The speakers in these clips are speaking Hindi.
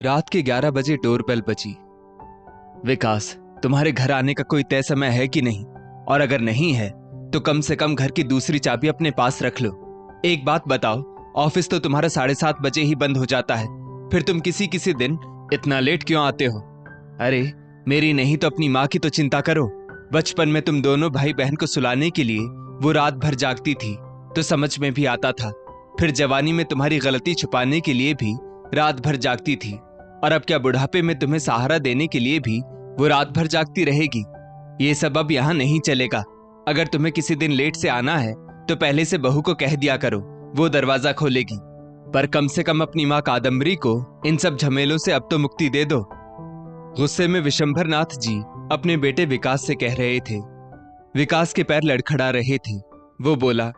रात के 11 बजे डोरबेल बजी। विकास, तुम्हारे घर आने का कोई तय समय है कि नहीं? और अगर नहीं है तो कम से कम घर की दूसरी चाबी अपने पास रख लो। एक बात बताओ, ऑफिस तो तुम्हारा 7:30 बजे ही बंद हो जाता है, फिर तुम किसी किसी दिन इतना लेट क्यों आते हो? अरे, मेरी नहीं तो अपनी माँ की तो चिंता करो। बचपन में तुम दोनों भाई बहन को सुलाने के लिए वो रात भर जागती थी तो समझ में भी आता था। फिर जवानी में तुम्हारी गलती छुपाने के लिए भी रात भर जागती थी, और अब क्या बुढ़ापे में तुम्हें सहारा देने के लिए भी वो रात भर जागती रहेगी? ये सब अब यहाँ नहीं चलेगा। अगर तुम्हें किसी दिन लेट से आना है तो पहले से बहू को कह दिया करो, वो दरवाजा खोलेगी। पर कम से कम अपनी माँ कादम्बरी को इन सब झमेलों से अब तो मुक्ति दे दो। गुस्से में विशंभरनाथ जी अपने बेटे विकास से कह रहे थे। विकास के पैर लड़खड़ा रहे थे। वो बोला,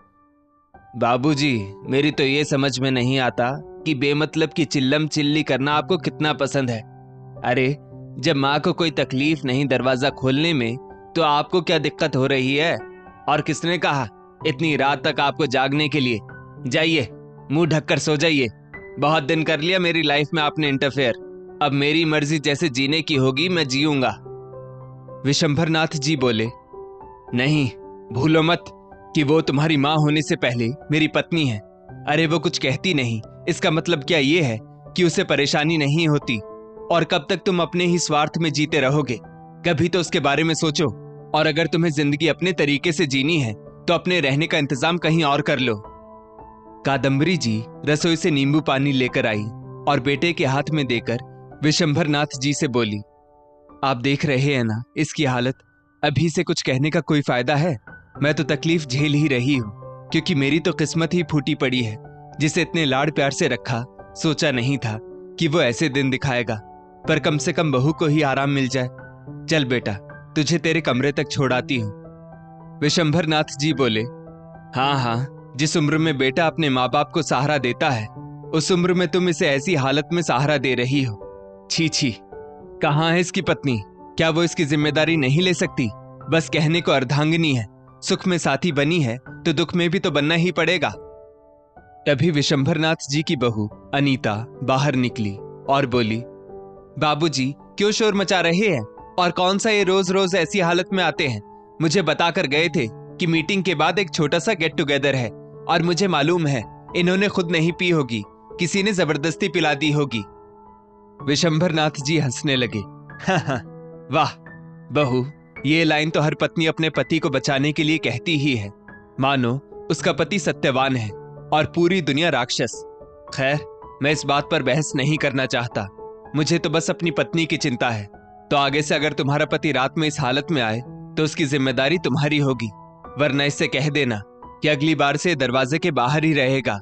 बाबूजी, मेरी तो ये समझ में नहीं आता कि बेमतलब की चिल्लम चिल्ली करना आपको कितना पसंद है। अरे, जब माँ को कोई तकलीफ नहीं दरवाजा खोलने में तो आपको क्या दिक्कत हो रही है? और किसने कहा इतनी रात तक आपको जागने के लिए? जाइए, मुंह ढककर सो जाइए। बहुत दिन कर लिया मेरी लाइफ में आपने इंटरफेयर। अब मेरी मर्जी जैसे जीने की होगी मैं जीऊंगा। विशंभरनाथ जी बोले, नहीं, भूलो मत कि वो तुम्हारी माँ होने से पहले मेरी पत्नी है। अरे, वो कुछ कहती नहीं, इसका मतलब क्या ये है कि उसे परेशानी नहीं होती? और कब तक तुम अपने ही स्वार्थ में जीते रहोगे? कभी तो उसके बारे में सोचो। और अगर तुम्हें जिंदगी अपने तरीके से जीनी है तो अपने रहने का इंतजाम कहीं और कर लो। कादम्बरी जी रसोई से नींबू पानी लेकर आई और बेटे के हाथ में देकर विशंभरनाथ जी से बोली, आप देख रहे हैं ना इसकी हालत। अभी से कुछ कहने का कोई फायदा है? मैं तो तकलीफ झेल ही रही हूं, क्योंकि मेरी तो किस्मत ही फूटी पड़ी है। जिसे इतने लाड़ प्यार से रखा, सोचा नहीं था कि वो ऐसे दिन दिखाएगा। पर कम से कम बहू को ही आराम मिल जाए। चल बेटा, तुझे तेरे कमरे तक छोड़ आती हूं। विशंभरनाथ जी बोले, हाँ हाँ, जिस उम्र में बेटा अपने माँ बाप को सहारा देता है, उस उम्र में तुम इसे ऐसी हालत में सहारा दे रही हो। छी छी, कहाँ है इसकी पत्नी? क्या वो इसकी जिम्मेदारी नहीं ले सकती? बस कहने को अर्धांगिनी है, सुख में साथी बनी है तो दुख में भी तो बनना ही पड़ेगा। तभी विशंभरनाथ जी की बहू अनीता बाहर निकली और बोली, बाबूजी, क्यों शोर मचा रहे हैं? और कौन सा ये रोज रोज ऐसी हालत में आते हैं? मुझे बताकर गए थे कि मीटिंग के बाद एक छोटा सा गेट टुगेदर है, और मुझे मालूम है इन्होंने खुद नहीं पी होगी, किसी ने जबरदस्ती पिला दी होगी। विशंभरनाथ जी हंसने लगे। वाह बहू, ये लाइन तो हर पत्नी अपने पति को बचाने के लिए कहती ही है, मानो उसका पति सत्यवान है और पूरी दुनिया राक्षस। खैर, मैं इस बात पर बहस नहीं करना चाहता। मुझे तो बस अपनी पत्नी की चिंता है। तो आगे से अगर तुम्हारा पति रात में इस हालत में आए तो उसकी जिम्मेदारी तुम्हारी होगी, वरना इससे कह देना कि अगली बार से दरवाजे के बाहर ही रहेगा।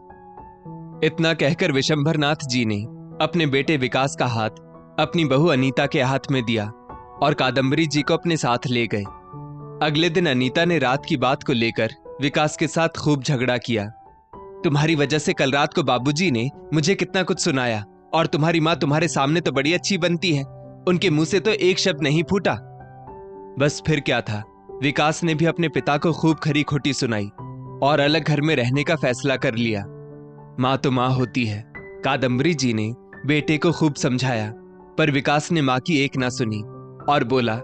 इतना कहकर विशंभरनाथ जी ने अपने बेटे विकास का हाथ अपनी बहू अनीता के हाथ में दिया और कादम्बरी जी को अपने साथ ले गए। अगले दिन अनीता ने रात की बात को लेकर विकास के साथ खूब झगड़ा किया। तुम्हारी वजह से कल रात को बाबूजी ने मुझे कितना कुछ सुनाया, और तुम्हारी माँ तुम्हारे सामने तो बड़ी अच्छी बनती है, उनके मुंह से तो एक शब्द नहीं फूटा। बस फिर क्या था, विकास ने भी अपने पिता को खूब खरी खोटी सुनाई और अलग घर में रहने का फैसला कर लिया। माँ तो माँ होती है। कादम्बरी जी ने बेटे को खूब समझाया, पर विकास ने माँ की एक ना सुनी और बोला,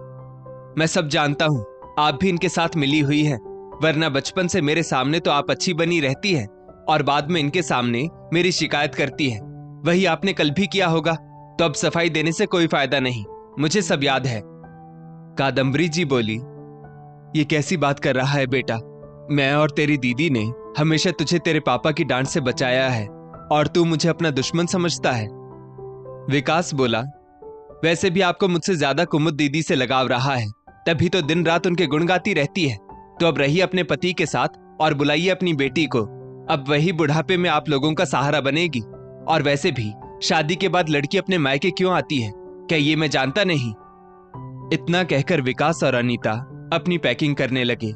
मैं सब जानता हूं, आप भी इनके साथ मिली हुई है, वरना बचपन से मेरे सामने तो आप अच्छी बनी रहती है और बाद में इनके सामने मेरी शिकायत करती है। वही आपने कल भी किया होगा, तो अब सफाई देने से कोई फायदा नहीं, मुझे सब याद है। कादम्बरी जी बोली, ये कैसी बात कर रहा है बेटा? मैं और तेरी दीदी ने हमेशा तुझे तेरे पापा की डांट से बचाया है, और तू मुझे अपना दुश्मन समझता है। विकास बोला, वैसे भी आपको मुझसे ज्यादा कुमुद दीदी से लगाव रहा है, तभी तो दिन रात उनके गुण गाती रहती है। तो अब रहिए अपने पति के साथ और बुलाइए अपनी बेटी को। अब वही बुढ़ापे में आप लोगों का सहारा बनेगी। और वैसे भी शादी के बाद लड़की अपने मायके क्यों आती है, क्या ये मैं जानता नहीं? इतना कहकर विकास और अनीता अपनी पैकिंग करने लगे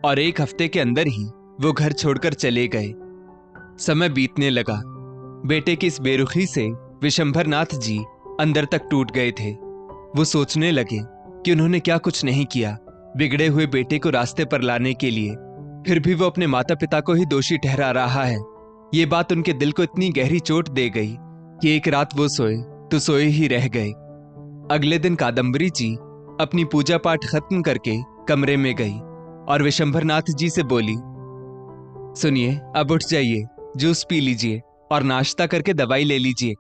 और एक हफ्ते के अंदर ही वो घर छोड़कर चले गए। समय बीतने लगा। बेटे की इस बेरुखी से विशंभरनाथ जी अंदर तक टूट गए थे। वो सोचने लगे कि उन्होंने क्या कुछ नहीं किया बिगड़े हुए बेटे को रास्ते पर लाने के लिए, फिर भी वो अपने माता पिता को ही दोषी ठहरा रहा है। ये बात उनके दिल को इतनी गहरी चोट दे गई कि एक रात वो सोए तो सोए ही रह गए। अगले दिन कादम्बरी जी अपनी पूजा पाठ खत्म करके कमरे में गई और विशंभरनाथ जी से बोली, सुनिए, अब उठ जाइए, जूस पी लीजिए और नाश्ता करके दवाई ले लीजिए।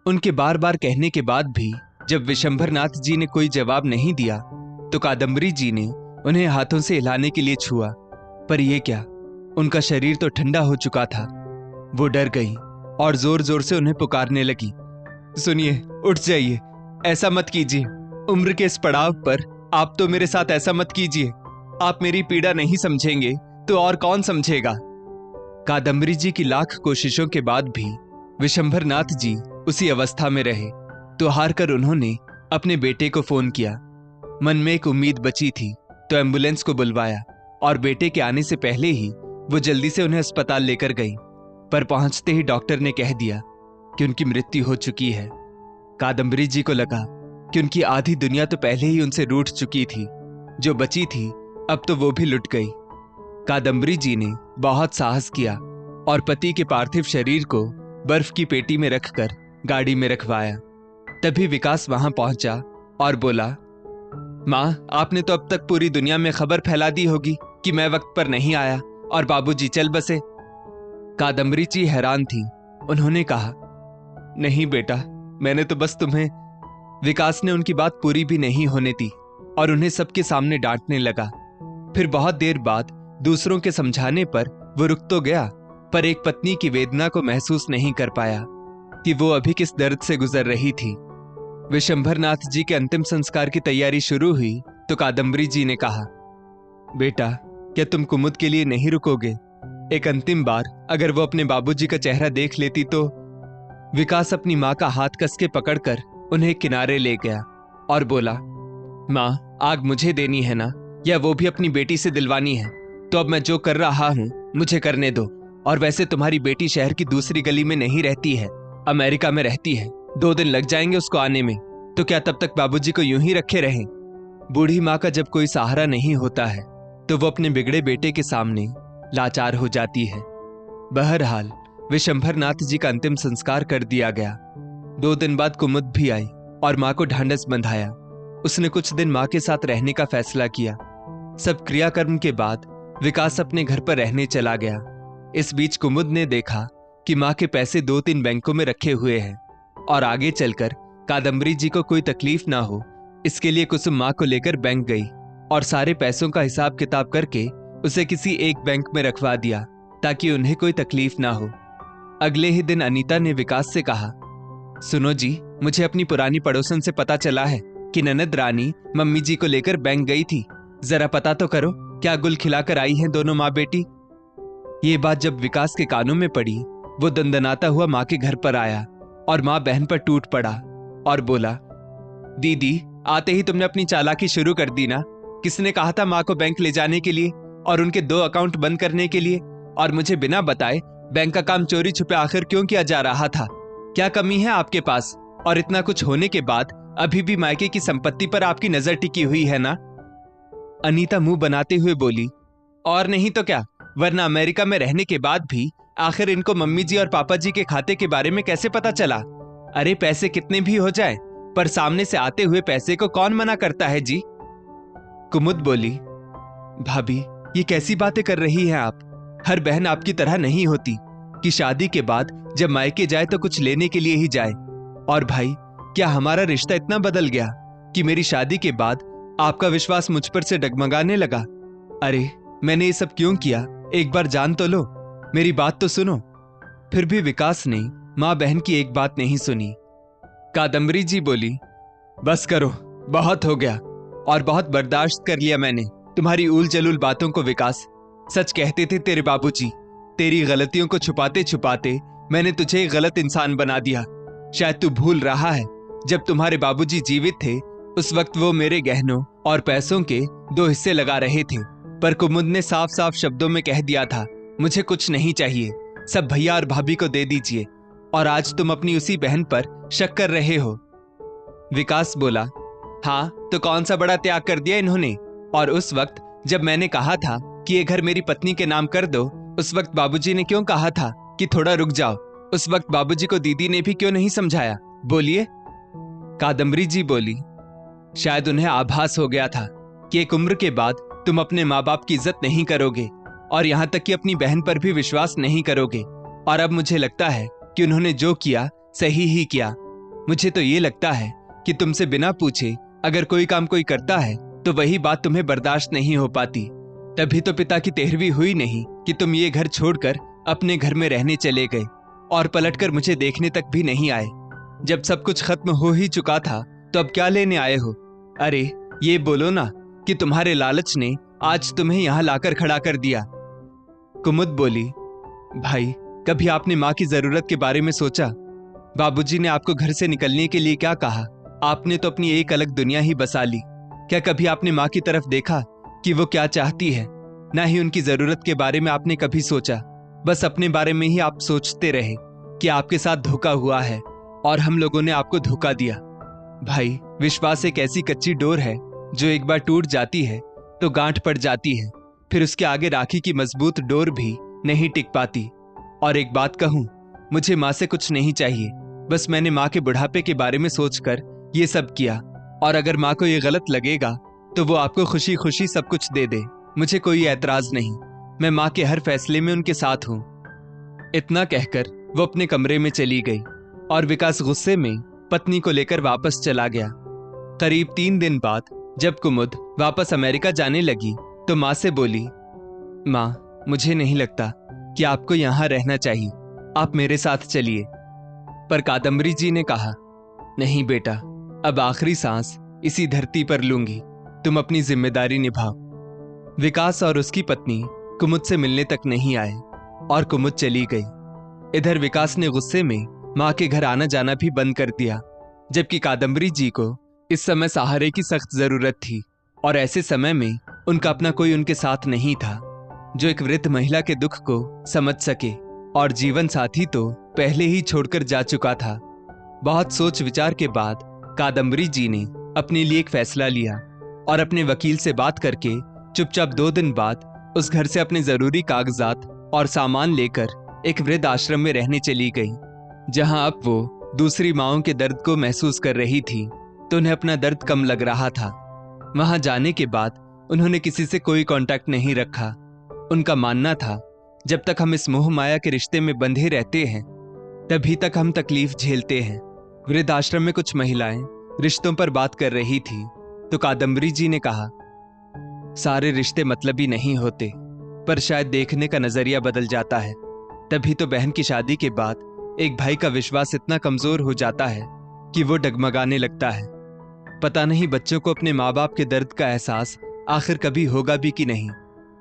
उनके बार बार कहने के बाद भी जब विशंभरनाथ जी ने कोई जवाब नहीं दिया तो कादम्बरी जी ने उन्हें हाथों से हिलाने के लिए छुआ, पर यह क्या, उनका शरीर तो ठंडा हो चुका था। वो डर गई और जोर जोर से उन्हें पुकारने लगी, सुनिए, उठ जाइए, ऐसा मत कीजिए, उम्र के इस पड़ाव पर आप तो मेरे साथ ऐसा मत कीजिए। आप मेरी पीड़ा नहीं समझेंगे तो और कौन समझेगा। कादम्बरी जी की लाख कोशिशों के बाद भी विशंभरनाथ जी उसी अवस्था में रहे तो हार कर उन्होंने अपने बेटे को फोन किया। मन में एक उम्मीद बची थी तो एम्बुलेंस को बुलवाया और बेटे के आने से पहले ही वो जल्दी से उन्हें अस्पताल लेकर गई, पर पहुंचते ही डॉक्टर ने कह दिया कि उनकी मृत्यु हो चुकी है। कादम्बरी जी को लगा कि उनकी आधी दुनिया तो पहले ही उनसे रूठ चुकी थी, जो बची थी अब तो वो भी लुट गई। कादम्बरी जी ने बहुत साहस किया और पति के पार्थिव शरीर को बर्फ की पेटी में रखकर गाड़ी में रखवाया। तभी विकास वहां पहुंचा और बोला, मां, आपने तो अब तक पूरी दुनिया में खबर फैला दी होगी कि मैं वक्त पर नहीं आया और बाबूजी चल बसे। कादम्बरी जी हैरान थी। उन्होंने कहा, नहीं बेटा, मैंने तो बस तुम्हें। विकास ने उनकी बात पूरी भी नहीं होने दी और उन्हें सबके सामने डांटने लगा। फिर बहुत देर बाद दूसरों के समझाने पर वो रुक तो गया, पर एक पत्नी की वेदना को महसूस नहीं कर पाया कि वो अभी किस दर्द से गुजर रही थी। विशंभरनाथ जी के अंतिम संस्कार की तैयारी शुरू हुई तो कादम्बरी जी ने कहा, बेटा, क्या तुम कुमुद के लिए नहीं रुकोगे? एक अंतिम बार अगर वो अपने बाबूजी का चेहरा देख लेती तो। विकास अपनी मां का हाथ कस के पकड़कर उन्हें किनारे ले गया और बोला, मां, आग मुझे देनी है ना, या वो भी अपनी बेटी से दिलवानी है? तो अब मैं जो कर रहा हूं मुझे करने दो। और वैसे तुम्हारी बेटी शहर की दूसरी गली में नहीं रहती है, अमेरिका में रहती है। 2 दिन लग जाएंगे उसको आने में, तो क्या तब तक बाबूजी को यूं ही रखे रहें? बूढ़ी माँ का जब कोई सहारा नहीं होता है तो वो अपने बिगड़े बेटे के सामने लाचार हो जाती है। बहरहाल विशंभरनाथ जी का अंतिम संस्कार कर दिया गया। 2 दिन बाद कुमुद भी आई और माँ को ढांढस बंधाया। उसने कुछ दिन माँ के साथ रहने का फैसला किया। सब क्रियाकर्म के बाद विकास अपने घर पर रहने चला गया। इस बीच कुमुद ने देखा कि माँ के पैसे 2-3 बैंकों में रखे हुए हैं और आगे चलकर कादम्बरी जी को कोई तकलीफ ना हो, इसके लिए कुसुम माँ को लेकर बैंक गई और सारे पैसों का हिसाब किताब करके उसे किसी एक बैंक में रखवा दिया ताकि उन्हें कोई तकलीफ ना हो। अगले ही दिन अनीता ने विकास से कहा, सुनो जी, मुझे अपनी पुरानी पड़ोसन से पता चला है कि ननद रानी मम्मी जी को लेकर बैंक गई थी। जरा पता तो करो, क्या गुल खिलाकर आई हैं दोनों माँ बेटी? ये बात जब विकास के कानों में पड़ी, वो दंदनाता हुआ माँ के घर पर आया और माँ बहन पर टूट पड़ा और बोला, दीदी, आते ही तुमने अपनी चालाकी शुरू कर दी ना। किसने कहा था माँ को बैंक ले जाने के लिए और उनके 2 अकाउंट बंद करने के लिए? और मुझे बिना बताए बैंक का काम चोरी छुपे आखिर क्यों किया जा रहा था? क्या कमी है आपके पास? और इतना कुछ होने के बाद अभी भी मायके की संपत्ति पर आपकी नजर टिकी हुई है ना? अनीता मुंह बनाते हुए बोली, और नहीं तो क्या, वरना अमेरिका में रहने के बाद भी आखिर इनको मम्मी जी और पापा जी के खाते के बारे में कैसे पता चला? अरे पैसे कितने भी हो जाए, पर सामने से आते हुए पैसे को कौन मना करता है जी? कुमुद बोली, भाभी, ये कैसी बातें कर रही हैं आप? हर बहन आपकी तरह नहीं होती कि शादी के बाद जब मायके जाए तो कुछ लेने के लिए ही जाए। और भाई, क्या हमारा रिश्ता इतना बदल गया कि मेरी शादी के बाद आपका विश्वास मुझ पर से डगमगाने लगा? अरे मैंने ये सब क्यों किया, एक बार जान तो लो, मेरी बात तो सुनो। फिर भी विकास ने माँ बहन की एक बात नहीं सुनी। कादम्बरी जी बोली, बस करो, बहुत हो गया और बहुत बर्दाश्त कर लिया मैंने तुम्हारी उल जलूल बातों को। विकास, सच कहते थे तेरे बाबूजी, तेरी गलतियों को छुपाते छुपाते मैंने तुझे एक गलत इंसान बना दिया। शायद तू भूल रहा है, जब तुम्हारे बाबूजी जीवित थे उस वक्त वो मेरे गहनों और पैसों के 2 हिस्से लगा रहे थे, पर कुमुद ने साफ साफ शब्दों में कह दिया था, मुझे कुछ नहीं चाहिए, सब भैया और भाभी को दे दीजिए। और आज तुम अपनी उसी बहन पर शक कर रहे हो। विकास बोला, हाँ तो कौन सा बड़ा त्याग कर दिया इन्होंने? और उस वक्त जब मैंने कहा था कि ये घर मेरी पत्नी के नाम कर दो, उस वक्त बाबूजी ने क्यों कहा था कि थोड़ा रुक जाओ? उस वक्त बाबूजी को दीदी ने भी क्यों नहीं समझाया बोलिए। कादम्बरी जी बोली, शायद उन्हें आभास हो गया था कि एक उम्र के बाद तुम अपने माँ बाप की इज्जत नहीं करोगे और यहां तक कि अपनी बहन पर भी विश्वास नहीं करोगे। और अब मुझे लगता है कि उन्होंने जो किया सही ही किया। मुझे तो ये लगता है कि तुमसे बिना पूछे अगर कोई काम कोई करता है तो वही बात तुम्हें बर्दाश्त नहीं हो पाती। तभी तो पिता की 13वीं हुई नहीं कि तुम ये घर छोड़कर अपने घर में रहने चले गए और पलटकर मुझे देखने तक भी नहीं आए। जब सब कुछ खत्म हो ही चुका था तो अब क्या लेने आए हो? अरे ये बोलो ना कि तुम्हारे लालच ने आज तुम्हें यहां लाकर खड़ा कर दिया। कुमुद बोली, भाई कभी आपने माँ की जरूरत के बारे में सोचा? बाबूजी ने आपको घर से निकलने के लिए क्या कहा? आपने तो अपनी एक अलग दुनिया ही बसा ली। क्या कभी आपने माँ की तरफ देखा कि वो क्या चाहती है? ना ही उनकी जरूरत के बारे में आपने कभी सोचा। बस अपने बारे में ही आप सोचते रहे कि आपके साथ धोखा हुआ है और हम लोगों ने आपको धोखा दिया। भाई विश्वास एक ऐसी कच्ची डोर है जो एक बार टूट जाती है तो गांठ पड़ जाती है, फिर उसके आगे राखी की मजबूत डोर भी नहीं टिक पाती। और एक बात कहूं, मुझे माँ से कुछ नहीं चाहिए, बस मैंने माँ के बुढ़ापे के बारे में सोचकर ये सब किया। और अगर माँ को ये गलत लगेगा तो वो आपको खुशी खुशी सब कुछ दे दे, मुझे कोई एतराज नहीं। मैं माँ के हर फैसले में उनके साथ हूं। इतना कहकर वो अपने कमरे में चली गई और विकास गुस्से में पत्नी को लेकर वापस चला गया। करीब 3 दिन बाद जब कुमुद वापस अमेरिका जाने लगी तो माँ से बोली, माँ मुझे नहीं लगता कि आपको यहां रहना चाहिए, आप मेरे साथ चलिए। पर कादम्बरी जी ने कहा, नहीं बेटा, अब आखिरी सांस इसी धरती पर लूंगी, तुम अपनी जिम्मेदारी निभाओ। विकास और उसकी पत्नी कुमुद से मिलने तक नहीं आए और कुमुद चली गई। इधर विकास ने गुस्से में माँ के घर आना जाना भी बंद कर दिया, जबकि कादम्बरी जी को इस समय सहारे की सख्त जरूरत थी और ऐसे समय में उनका अपना कोई उनके साथ नहीं था जो एक वृद्ध महिला के दुख को समझ सके। और जीवन साथी तो पहले ही छोड़कर जा चुका था। बहुत सोच विचार के बाद कादम्बरी जी ने अपने लिए एक फैसला लिया और अपने वकील से बात करके चुपचाप 2 दिन बाद उस घर से अपने जरूरी कागजात और सामान लेकर एक वृद्ध आश्रम में रहने चली गई, जहां अब वो दूसरी माँओं के दर्द को महसूस कर रही थी तो उन्हें अपना दर्द कम लग रहा था। वहां जाने के बाद उन्होंने किसी से कोई कांटेक्ट नहीं रखा। उनका मानना था जब तक हम इस मोह माया के रिश्ते में बंधे रहते हैं तभी तक हम तकलीफ झेलते हैं। वृद्ध आश्रम में कुछ महिलाएं रिश्तों पर बात कर रही थी तो कादम्बरी जी ने कहा, सारे रिश्ते मतलबी नहीं होते, पर शायद देखने का नजरिया बदल जाता है। तभी तो बहन की शादी के बाद एक भाई का विश्वास इतना कमजोर हो जाता है कि वो डगमगाने लगता है। पता नहीं बच्चों को अपने माँ बाप के दर्द का एहसास आखिर कभी होगा भी कि नहीं,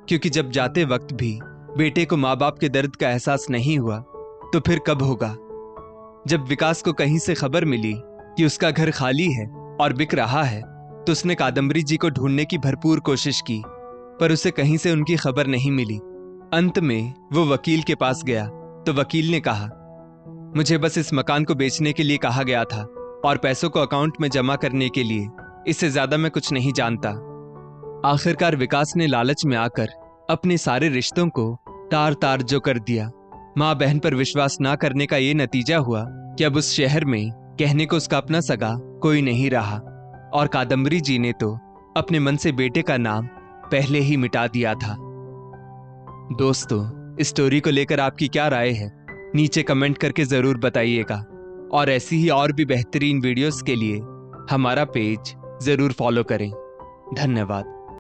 क्योंकि जब जाते वक्त भी बेटे को माँ बाप के दर्द का एहसास नहीं हुआ तो फिर कब होगा? जब विकास को कहीं से खबर मिली कि उसका घर खाली है और बिक रहा है तो उसने कादम्बरी जी को ढूंढने की भरपूर कोशिश की, पर उसे कहीं से उनकी खबर नहीं मिली। अंत में वो वकील के पास गया तो वकील ने कहा, मुझे बस इस मकान को बेचने के लिए कहा गया था और पैसों को अकाउंट में जमा करने के लिए, इससे ज्यादा मैं कुछ नहीं जानता। आखिरकार विकास ने लालच में आकर अपने सारे रिश्तों को तार तार जो कर दिया। माँ बहन पर विश्वास ना करने का ये नतीजा हुआ कि अब उस शहर में कहने को उसका अपना सगा कोई नहीं रहा और कादम्बरी जी ने तो अपने मन से बेटे का नाम पहले ही मिटा दिया था। दोस्तों, इस स्टोरी को लेकर आपकी क्या राय है? नीचे कमेंट करके जरूर बताइएगा और ऐसी ही और भी बेहतरीन वीडियोस के लिए हमारा पेज जरूर फॉलो करें। धन्यवाद।